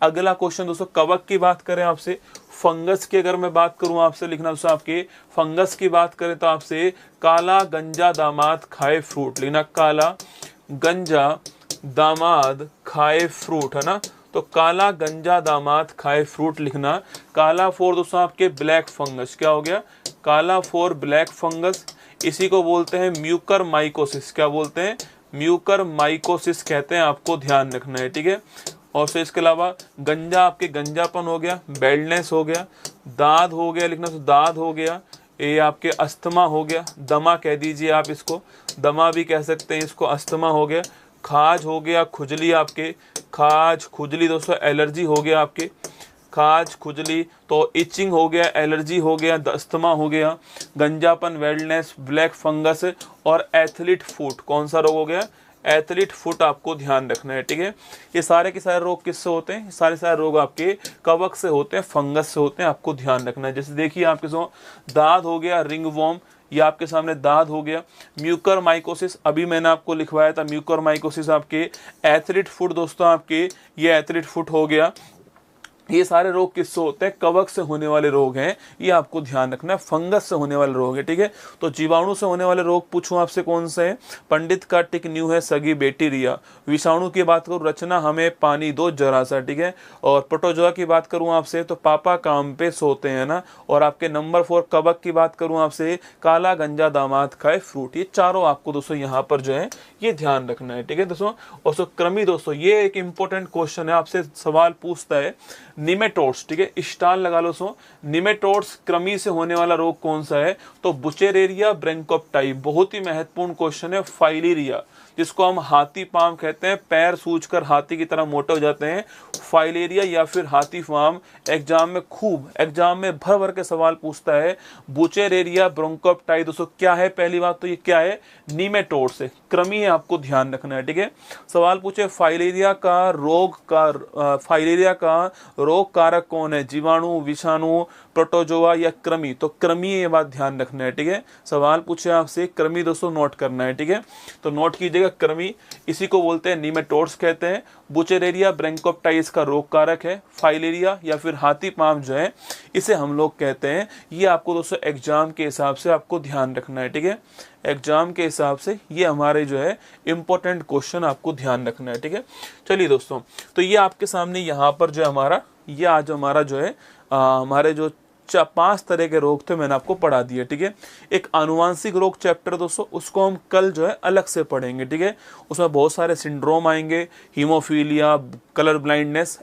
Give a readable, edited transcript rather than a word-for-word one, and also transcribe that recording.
अगला क्वेश्चन दोस्तों, कवक की बात करें आपसे, फंगस की अगर मैं बात करूं आपसे लिखना दोस्तों, आपके फंगस की बात करें तो आपसे काला गंजा दामाद खाए फ्रूट लिखना, काला गंजा दामाद खाए फ्रूट, है ना। तो काला गंजा दामाद खाए फ्रूट लिखना। काला फॉर दोस्तों आपके ब्लैक फंगस, क्या हो गया, काला फॉर ब्लैक फंगस, इसी को बोलते हैं म्यूकर माइकोसिस। क्या बोलते हैं, म्यूकर माइकोसिस कहते हैं, आपको ध्यान रखना है, ठीक है। और फिर इसके अलावा गंजा आपके गंजापन हो गया, बेल्डनेस हो गया, दाद हो गया लिखना, तो दाद हो गया, ये आपके अस्थमा हो गया, दमा कह दीजिए आप इसको, दमा भी कह सकते हैं इसको, अस्थमा हो गया, खाज हो गया, खुजली आपके, खाज खुजली दोस्तों, एलर्जी हो गया आपके, खाज खुजली, तो इचिंग हो गया, एलर्जी हो गया, दस्तमा हो गया, गंजापन, वेल्डनेस, ब्लैक फंगस और एथलीट फुट, कौन सा रोग हो गया, एथलीट फुट, आपको ध्यान रखना है, ठीक है। ये सारे के सारे रोग किससे होते हैं, सारे सारे रोग आपके कवक से होते हैं, फंगस से होते हैं, आपको ध्यान रखना है। जैसे देखिए आपके सो दाद हो गया, रिंग वॉर्म, ये आपके सामने दाद हो गया, म्यूकर माइकोसिस अभी मैंने आपको लिखवाया था, म्यूकर माइकोसिस आपके, एथलीट फुट दोस्तों आपके, ये एथलीट फुट हो गया। ये सारे रोग किससे होते हैं, कवक से होने वाले रोग हैं, ये आपको ध्यान रखना है, फंगस से होने वाले रोग है, ठीक है। तो जीवाणु से होने वाले रोग पूछूं आपसे कौन से हैं, पंडित का टिक न्यू है, सगी बेटी रिया। विषाणु की बात करूं, रचना हमें पानी दो जरा सा, ठीक है। और प्रोटोजोआ की बात करूं आपसे तो पापा काम पे सोते हैं ना। और आपके नंबर 4 कवक की बात करूं आपसे, काला गंजा दामाद खाए फ्रूट। ये चारों आपको दोस्तों यहाँ पर जो है ये ध्यान रखना है, ठीक है दोस्तों। और सो कृमि दोस्तों, ये एक इंपॉर्टेंट क्वेश्चन है, आपसे सवाल पूछता है, निमेटोड्स, ठीक है, स्टार लगा लो। सो निमेटोड्स कृमि से होने वाला रोग कौन सा है, तो बुचेरेरिया ब्रैंकोप्टाई, बहुत ही महत्वपूर्ण क्वेश्चन है। फाइलेरिया, जिसको हम हाथी पाम कहते हैं, पैर सूजकर हाथी की तरह मोटे हो जाते हैं, फाइलेरिया या फिर हाथी पाम। एग्जाम में खूब, एग्जाम में भर भर के सवाल पूछता है, बुचेरेरिया ब्रैंकोप्टाई दोस्तों क्या है, पहली बात तो ये क्या है, नीमेटोड्स है, कृमि है, आपको ध्यान रखना है, ठीक है। सवाल पूछे फाइलेरिया का रोग कारक कौन है, जीवाणु, विषाणु, प्रोटोजोआ या कृमि, तो कृमि, ये बात ध्यान रखना है, ठीक है। सवाल पूछे आपसे कृमि दोस्तों नोट करना है, ठीक है। तो नोट कीजिएगा कृमि, इसी को बोलते हैं नीमेटोड्स कहते हैं। बुचेरेरिया ब्रैंकोप्टाई इसका रोग कारक है, फाइलेरिया या फिर हाथी पाम जो है इसे हम लोग कहते हैं। ये आपको दोस्तों एग्जाम के हिसाब से आपको ध्यान रखना है, ठीक है। एग्जाम के हिसाब से ये हमारे जो है इंपॉर्टेंट क्वेश्चन आपको ध्यान रखना है, ठीक है। चलिए दोस्तों, तो ये आपके सामने यहाँ पर जो हमारा, ये आज हमारा जो है हमारे जो 5 तरह के रोग थे मैंने आपको पढ़ा दिए, ठीक है। एक आनुवांशिक रोग चैप्टर दोस्तों, उसको हम कल जो है अलग से पढ़ेंगे, ठीक है। उसमें बहुत सारे सिंड्रोम आएंगे, हीमोफीलिया, कलर ब्लाइंडनेस,